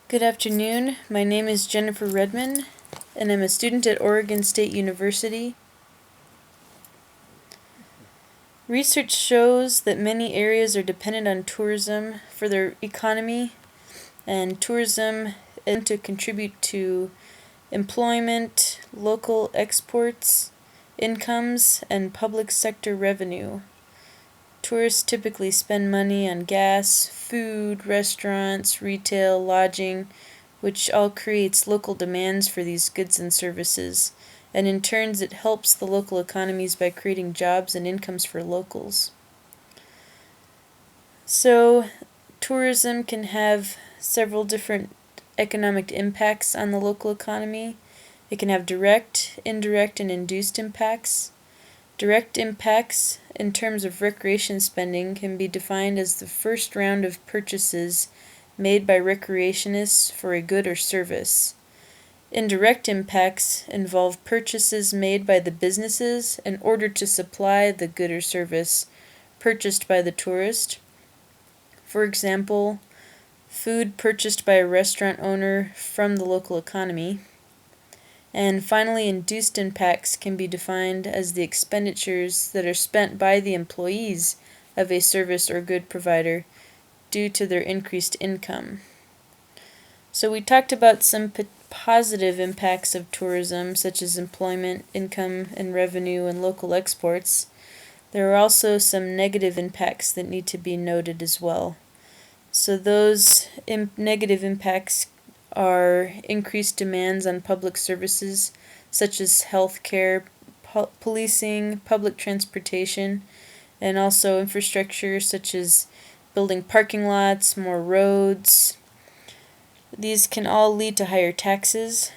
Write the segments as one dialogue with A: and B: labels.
A: Good afternoon. My name is Jennifer Redman, and I'm a student at Oregon State University. Research shows that many areas are dependent on tourism for their economy, and tourism is to contribute to employment, local exports, incomes, and public sector revenue. Tourists typically spend money on gas, food, restaurants, retail, lodging, which all creates local demands for these goods and services, and in turn it helps the local economies by creating jobs and incomes for locals. So, tourism can have several different economic impacts on the local economy. It can have direct, indirect, and induced impacts. Direct impacts, in terms of recreation spending, can be defined as the first round of purchases made by recreationists for a good or service. Indirect impacts involve purchases made by the businesses in order to supply the good or service purchased by the tourist. For example, food purchased by a restaurant owner from the local economy. And finally, induced impacts can be defined as the expenditures that are spent by the employees of a service or good provider due to their increased income. So we talked about some positive impacts of tourism, such as employment, income and revenue, and local exports. There are also some negative impacts that need to be noted as well. So those negative impacts are increased demands on public services such as health care, policing, public transportation, and also infrastructure such as building parking lots, more roads. These can all lead to higher taxes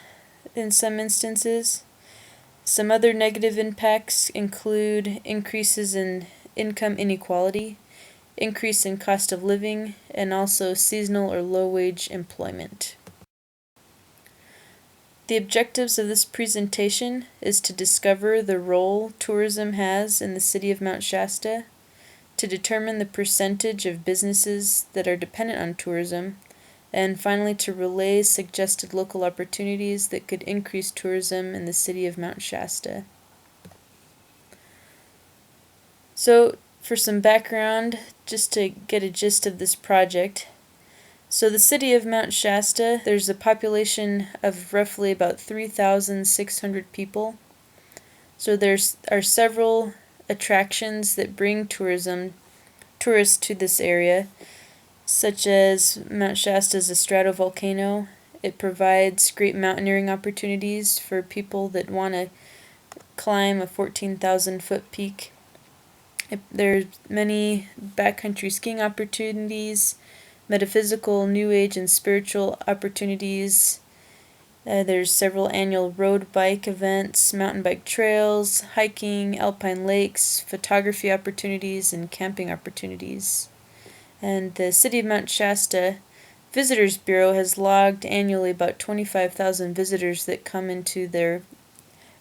A: in some instances. Some other negative impacts include increases in income inequality, increase in cost of living, and also seasonal or low-wage employment. The objectives of this presentation is to discover the role tourism has in the city of Mount Shasta, to determine the percentage of businesses that are dependent on tourism, and finally to relay suggested local opportunities that could increase tourism in the city of Mount Shasta. So, for some background, just to get a gist of this project. So the city of Mount Shasta, there's a population of roughly about 3,600 people. So there are several attractions that bring tourists to this area, such as Mount Shasta's stratovolcano. It provides great mountaineering opportunities for people that want to climb a 14,000-foot peak. There's many backcountry skiing opportunities, metaphysical, new age, and spiritual opportunities. There's several annual road bike events, mountain bike trails, hiking, alpine lakes, photography opportunities, and camping opportunities. And the City of Mount Shasta Visitors Bureau has logged annually about 25,000 visitors that come into their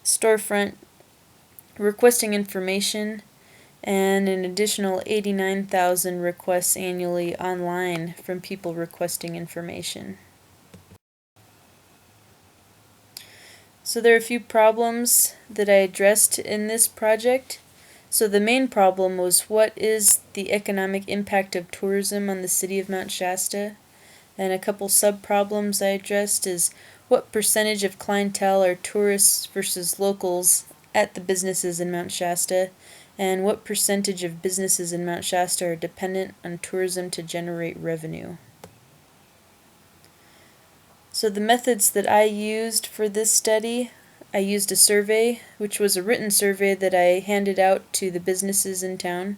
A: storefront requesting information, and an additional 89,000 requests annually online from people requesting information. So there are a few problems that I addressed in this project. So the main problem was, what is the economic impact of tourism on the city of Mount Shasta? And a couple sub-problems I addressed is, what percentage of clientele are tourists versus locals at the businesses in Mount Shasta? And what percentage of businesses in Mount Shasta are dependent on tourism to generate revenue? So the methods that I used for this study, I used a survey, which was a written survey that I handed out to the businesses in town.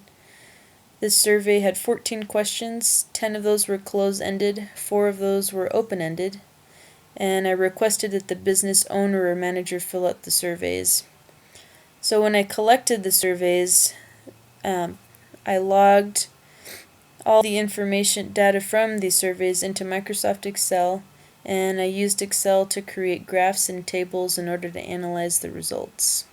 A: This survey had 14 questions. 10 of those were close-ended, 4 of those were open-ended, and I requested that the business owner or manager fill out the surveys. So when I collected the surveys, I logged all the information data from these surveys into Microsoft Excel, and I used Excel to create graphs and tables in order to analyze the results.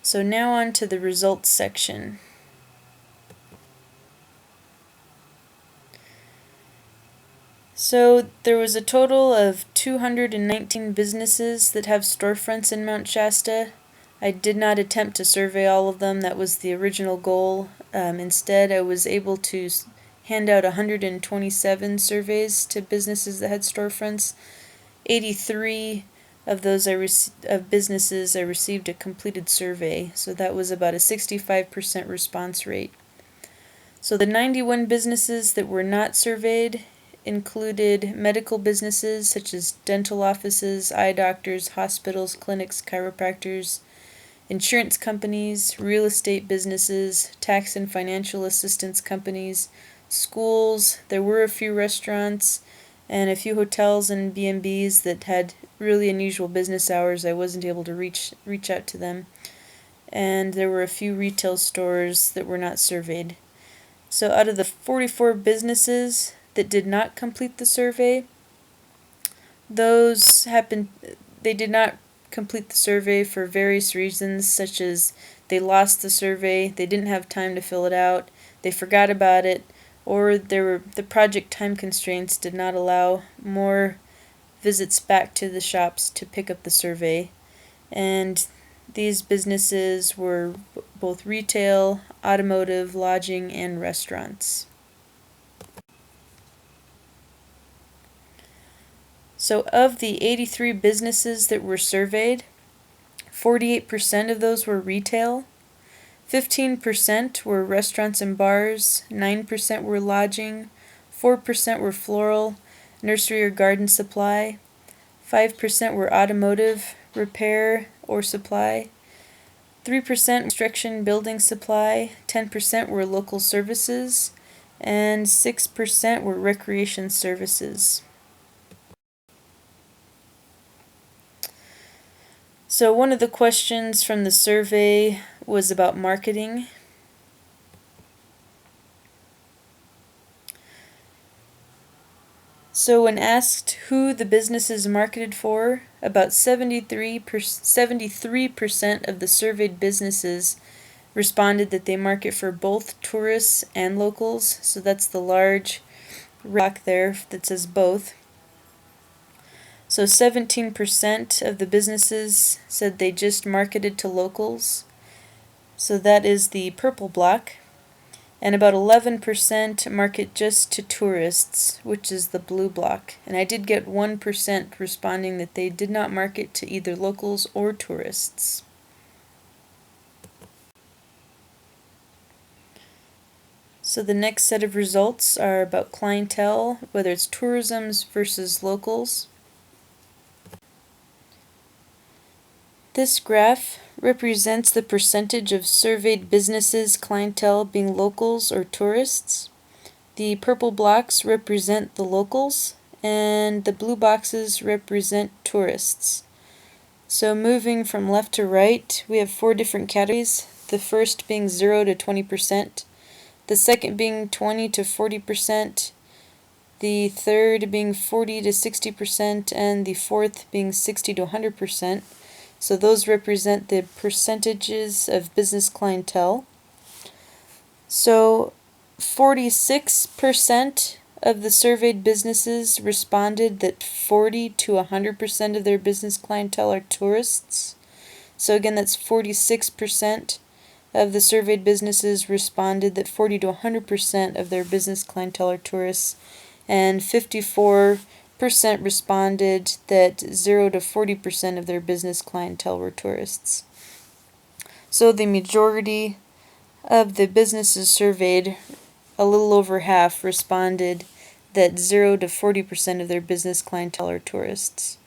A: So now on to the results section. So there was a total of 219 businesses that have storefronts in Mount Shasta. I did not attempt to survey all of them. That was the original goal. Instead, I was able to hand out 127 surveys to businesses that had storefronts. 83 of those of businesses I received a completed survey, so that was about a 65% response rate. So the 91 businesses that were not surveyed included medical businesses such as dental offices, eye doctors, hospitals, clinics, chiropractors, insurance companies, real estate businesses, tax and financial assistance companies, schools. There were a few restaurants and a few hotels and B&Bs that had really unusual business hours. I wasn't able to reach out to them. And there were a few retail stores that were not surveyed. So out of the 44 businesses that did not complete the survey, they did not complete the survey for various reasons, such as they lost the survey, they didn't have time to fill it out, they forgot about it, or the project time constraints did not allow more visits back to the shops to pick up the survey. And these businesses were both retail, automotive, lodging, and restaurants. So of the 83 businesses that were surveyed, 48% of those were retail, 15% were restaurants and bars, 9% were lodging, 4% were floral, nursery or garden supply, 5% were automotive, repair or supply, 3% construction building supply, 10% were local services, and 6% were recreation services. So one of the questions from the survey was about marketing. So when asked who the business is marketed for, about 73% of the surveyed businesses responded that they market for both tourists and locals. So that's the large rock there that says both. So 17% of the businesses said they just marketed to locals. So that is the purple block. And about 11% market just to tourists, which is the blue block. And I did get 1% responding that they did not market to either locals or tourists. So the next set of results are about clientele, whether it's tourism's versus locals. This graph represents the percentage of surveyed businesses' clientele being locals or tourists. The purple blocks represent the locals, and the blue boxes represent tourists. So moving from left to right, we have 4 different categories, the first being 0 to 20%, the second being 20 to 40%, the third being 40 to 60%, and the fourth being 60 to 100%. So those represent the percentages of business clientele. So 46% of the surveyed businesses responded that 40 to 100% of their business clientele are tourists. So again, that's 46% of the surveyed businesses responded that 40 to 100% of their business clientele are tourists, and 54% responded that 0 to 40% of their business clientele were tourists. So the majority of the businesses surveyed, a little over half, responded that 0 to 40% of their business clientele are tourists.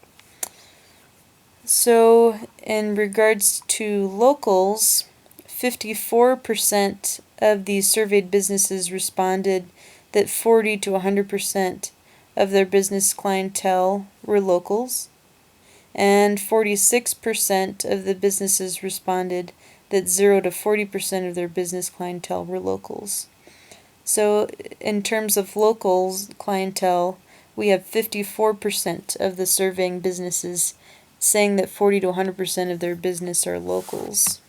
A: So in regards to locals, 54% of these surveyed businesses responded that 40 to 100% of their business clientele were locals, and 46% of the businesses responded that 0 to 40% of their business clientele were locals. So in terms of locals clientele, we have 54% of the surveying businesses saying that 40 to 100% of their business are locals.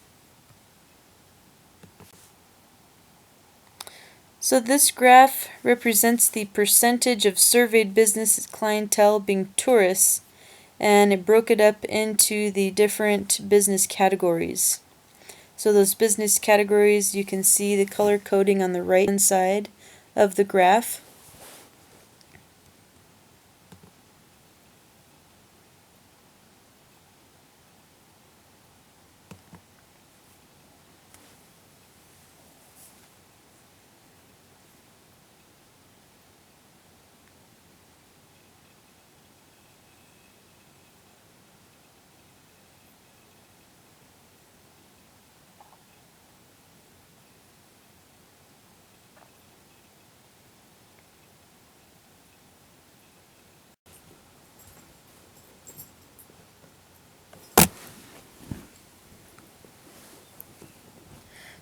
A: So this graph represents the percentage of surveyed business clientele being tourists, and it broke it up into the different business categories. So those business categories, you can see the color coding on the right hand side of the graph.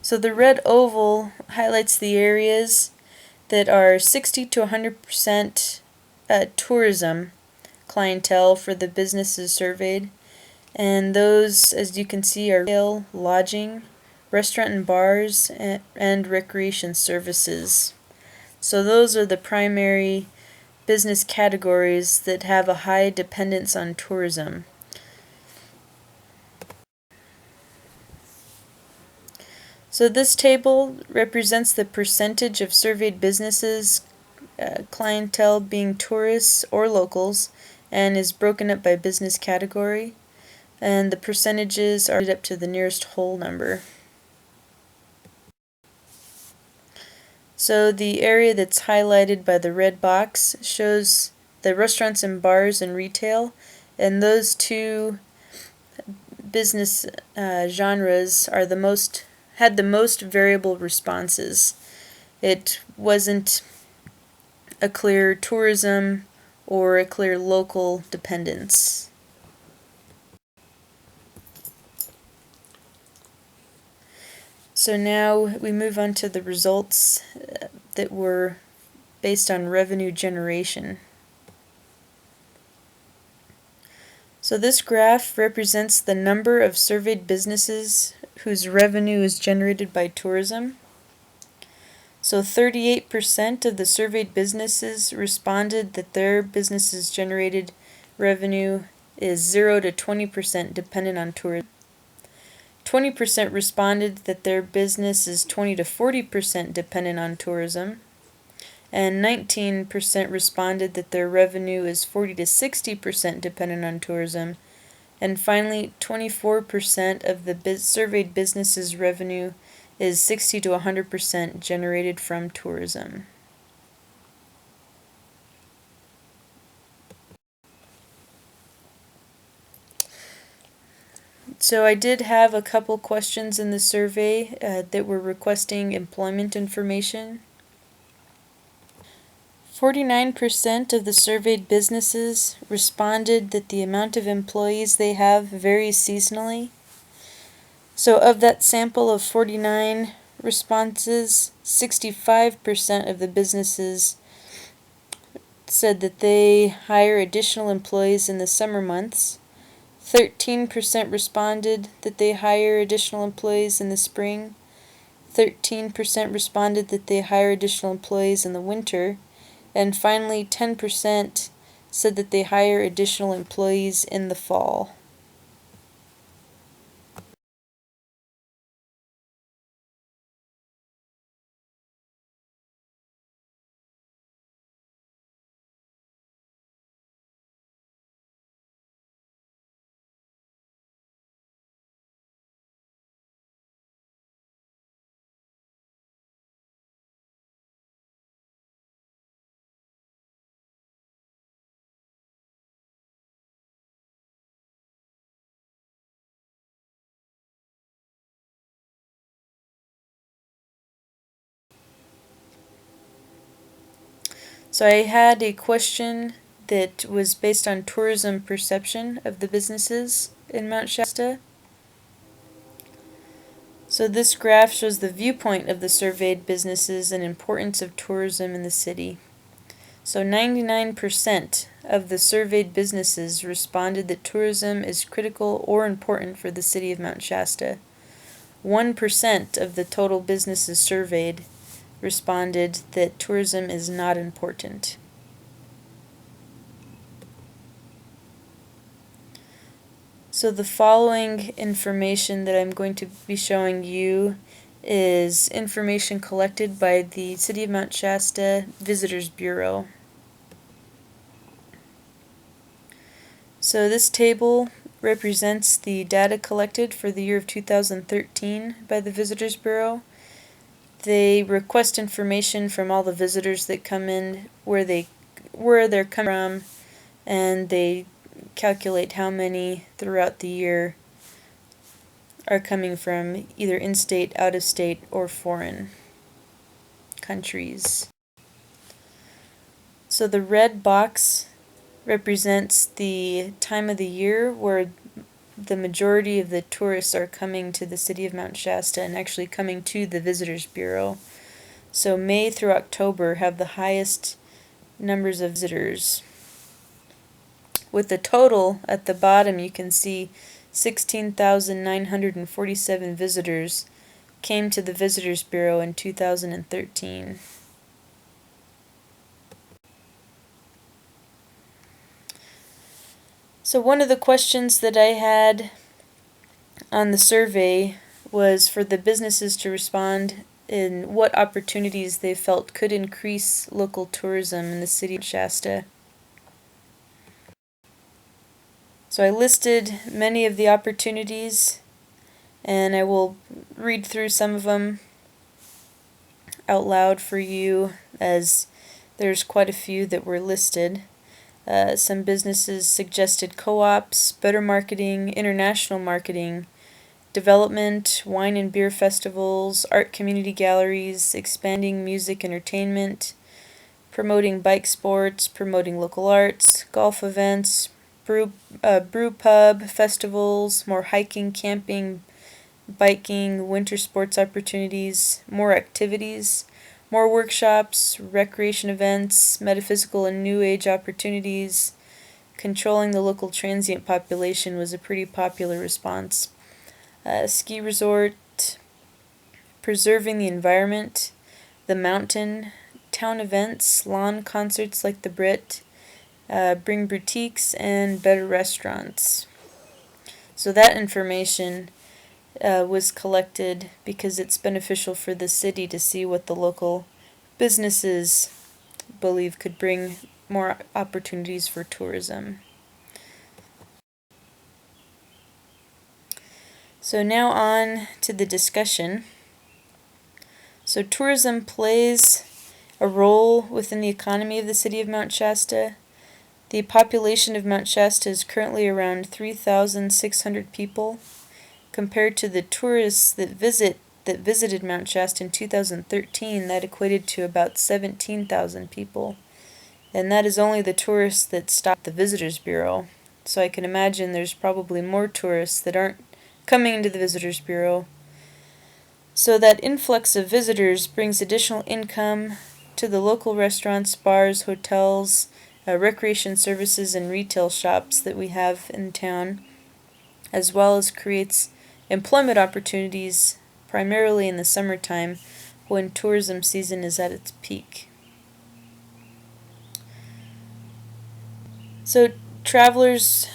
A: So the red oval highlights the areas that are 60 to 100% tourism clientele for the businesses surveyed. And those, as you can see, are retail, lodging, restaurant and bars, and recreation services. So those are the primary business categories that have a high dependence on tourism. So this table represents the percentage of surveyed businesses clientele being tourists or locals, and is broken up by business category, and the percentages are up to the nearest whole number. So the area that's highlighted by the red box shows the restaurants and bars and retail, and those two business genres are had the most variable responses. It wasn't a clear tourism or a clear local dependence. So now we move on to the results that were based on revenue generation. So this graph represents the number of surveyed businesses whose revenue is generated by tourism. So 38% of the surveyed businesses responded that their businesses generated revenue is 0 to 20% dependent on tourism. 20% responded that their business is 20 to 40% dependent on tourism. And 19% responded that their revenue is 40 to 60% dependent on tourism. And finally, 24% of the surveyed businesses' revenue is 60 to 100% generated from tourism. So I did have a couple questions in the survey that were requesting employment information. 49% of the surveyed businesses responded that the amount of employees they have varies seasonally. So of that sample of 49 responses, 65% of the businesses said that they hire additional employees in the summer months. 13% responded that they hire additional employees in the spring. 13% responded that they hire additional employees in the winter. And finally, 10% said that they hire additional employees in the fall. So I had a question that was based on tourism perception of the businesses in Mount Shasta. So this graph shows the viewpoint of the surveyed businesses and importance of tourism in the city. So 99% of the surveyed businesses responded that tourism is critical or important for the city of Mount Shasta. 1% of the total businesses surveyed responded that tourism is not important. So the following information that I'm going to be showing you is information collected by the City of Mount Shasta Visitors Bureau. So this table represents the data collected for the year of 2013 by the Visitors Bureau. They request information from all the visitors that come in, where they're coming from, and they calculate how many throughout the year are coming from either in-state, out-of-state, or foreign countries. So the red box represents the time of the year where the majority of the tourists are coming to the City of Mount Shasta and actually coming to the Visitors Bureau. So May through October have the highest numbers of visitors. With the total at the bottom, you can see 16,947 visitors came to the Visitors Bureau in 2013. So one of the questions that I had on the survey was for the businesses to respond in what opportunities they felt could increase local tourism in the city of Shasta. So I listed many of the opportunities, and I will read through some of them out loud for you, as there's quite a few that were listed. Some businesses suggested co-ops, better marketing, international marketing, development, wine and beer festivals, art community galleries, expanding music entertainment, promoting bike sports, promoting local arts, golf events, brew pub festivals, more hiking, camping, biking, winter sports opportunities, more activities, more workshops, recreation events, metaphysical and new age opportunities. Controlling the local transient population was a pretty popular response. Ski resort, preserving the environment, the mountain, town events, lawn concerts like the Brit, bring boutiques, and better restaurants. So that information was collected because it's beneficial for the city to see what the local businesses believe could bring more opportunities for tourism. So now on to the discussion. So tourism plays a role within the economy of the city of Mount Shasta. The population of Mount Shasta is currently around 3,600 people. Compared to the tourists that visited Mount Shasta in 2013, that equated to about 17,000 people. And that is only the tourists that stopped the Visitors Bureau. So I can imagine there's probably more tourists that aren't coming into the Visitors Bureau. So that influx of visitors brings additional income to the local restaurants, bars, hotels, recreation services, and retail shops that we have in town, as well as creates employment opportunities primarily in the summertime when tourism season is at its peak. So travelers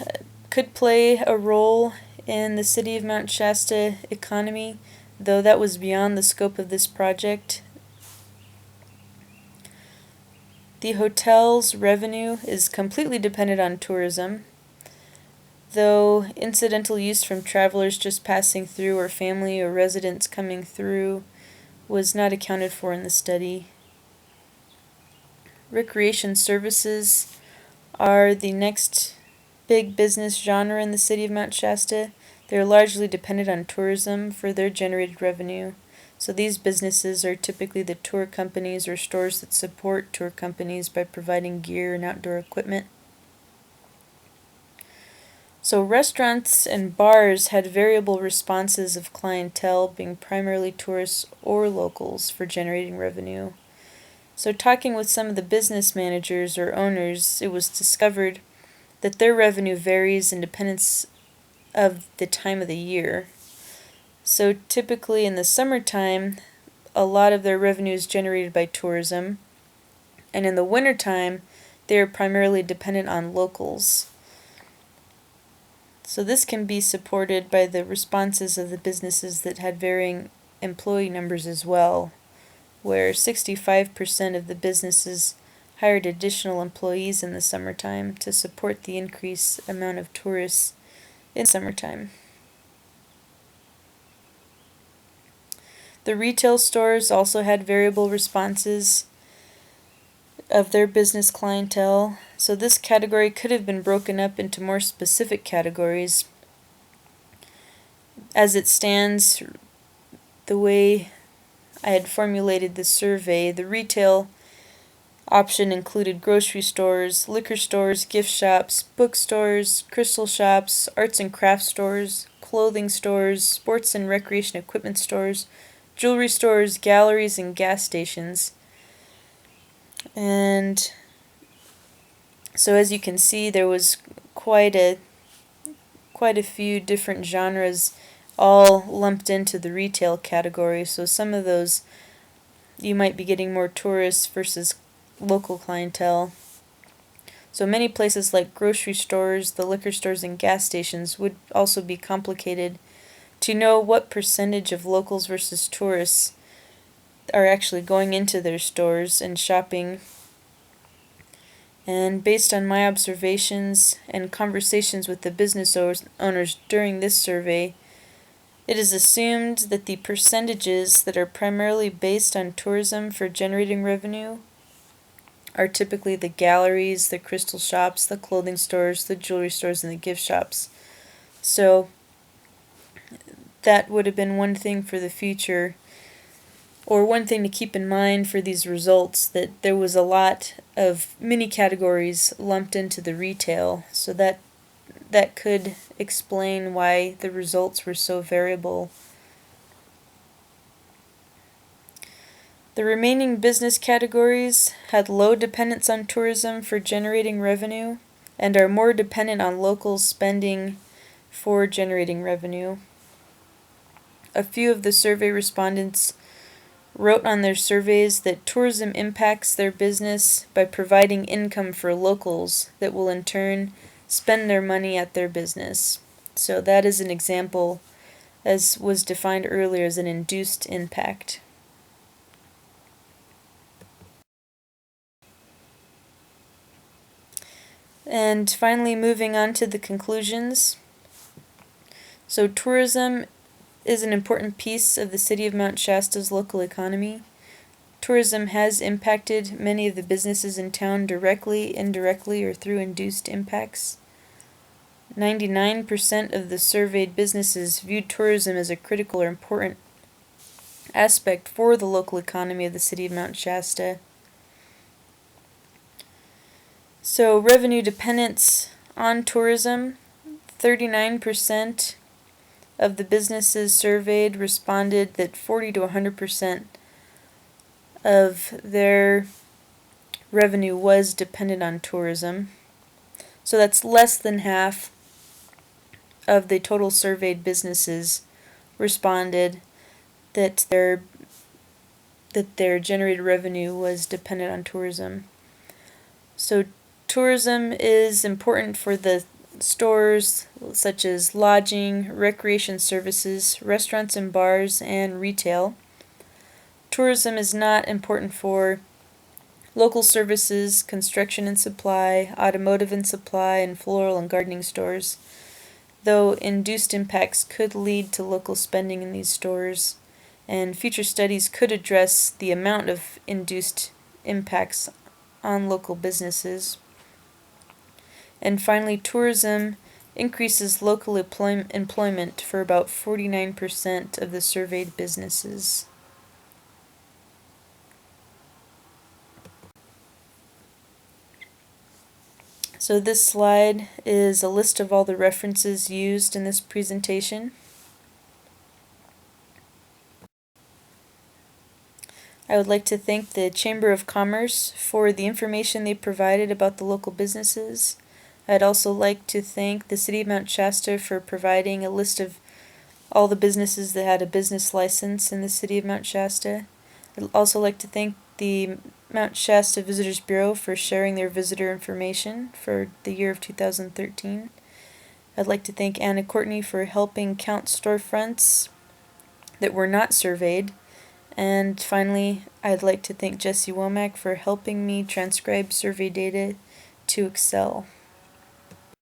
A: could play a role in the city of Mount Shasta economy, though that was beyond the scope of this project. The hotel's revenue is completely dependent on tourism, though incidental use from travelers just passing through or family or residents coming through was not accounted for in the study. Recreation services are the next big business genre in the city of Mount Shasta. They're largely dependent on tourism for their generated revenue. So these businesses are typically the tour companies or stores that support tour companies by providing gear and outdoor equipment. So restaurants and bars had variable responses of clientele being primarily tourists or locals for generating revenue. So talking with some of the business managers or owners, it was discovered that their revenue varies in dependence of the time of the year. So typically in the summertime, a lot of their revenue is generated by tourism, and in the wintertime, they are primarily dependent on locals. So this can be supported by the responses of the businesses that had varying employee numbers as well, where 65% of the businesses hired additional employees in the summertime to support the increased amount of tourists in summertime. The retail stores also had variable responses of their business clientele, so this category could have been broken up into more specific categories. As it stands, the way I had formulated the survey, the retail option included grocery stores, liquor stores, gift shops, bookstores, crystal shops, arts and crafts stores, clothing stores, sports and recreation equipment stores, jewelry stores, galleries, and gas stations. And so as you can see, there was quite a few different genres all lumped into the retail category. So some of those you might be getting more tourists versus local clientele. So many places like grocery stores, the liquor stores, and gas stations would also be complicated to know what percentage of locals versus tourists are actually going into their stores and shopping. And based on my observations and conversations with the business owners during this survey, it is assumed that the percentages that are primarily based on tourism for generating revenue are typically the galleries, the crystal shops, the clothing stores, the jewelry stores, and the gift shops. So that would have been one thing for the future, or one thing to keep in mind for these results, that there was a lot of mini categories lumped into the retail, so that could explain why the results were so variable. The remaining business categories had low dependence on tourism for generating revenue and are more dependent on local spending for generating revenue. A few of the survey respondents wrote on their surveys that tourism impacts their business by providing income for locals that will in turn spend their money at their business. So that is an example, as was defined earlier, as an induced impact. And finally, moving on to the conclusions. So tourism is an important piece of the city of Mount Shasta's local economy. Tourism has impacted many of the businesses in town directly, indirectly, or through induced impacts. 99% of the surveyed businesses viewed tourism as a critical or important aspect for the local economy of the city of Mount Shasta. So revenue dependence on tourism, 39% of the businesses surveyed responded that 40 to 100% of their revenue was dependent on tourism. So that's less than half of the total surveyed businesses responded that their generated revenue was dependent on tourism. So tourism is important for the stores such as lodging, recreation services, restaurants and bars, and retail. Tourism is not important for local services, construction and supply, automotive and supply, and floral and gardening stores, though induced impacts could lead to local spending in these stores, and future studies could address the amount of induced impacts on local businesses. And finally, tourism increases local employment for about 49% of the surveyed businesses. So this slide is a list of all the references used in this presentation. I would like to thank the Chamber of Commerce for the information they provided about the local businesses. I'd also like to thank the City of Mount Shasta for providing a list of all the businesses that had a business license in the City of Mount Shasta. I'd also like to thank the Mount Shasta Visitors Bureau for sharing their visitor information for the year of 2013. I'd like to thank Anna Courtney for helping count storefronts that were not surveyed. And finally, I'd like to thank Jesse Womack for helping me transcribe survey data to Excel.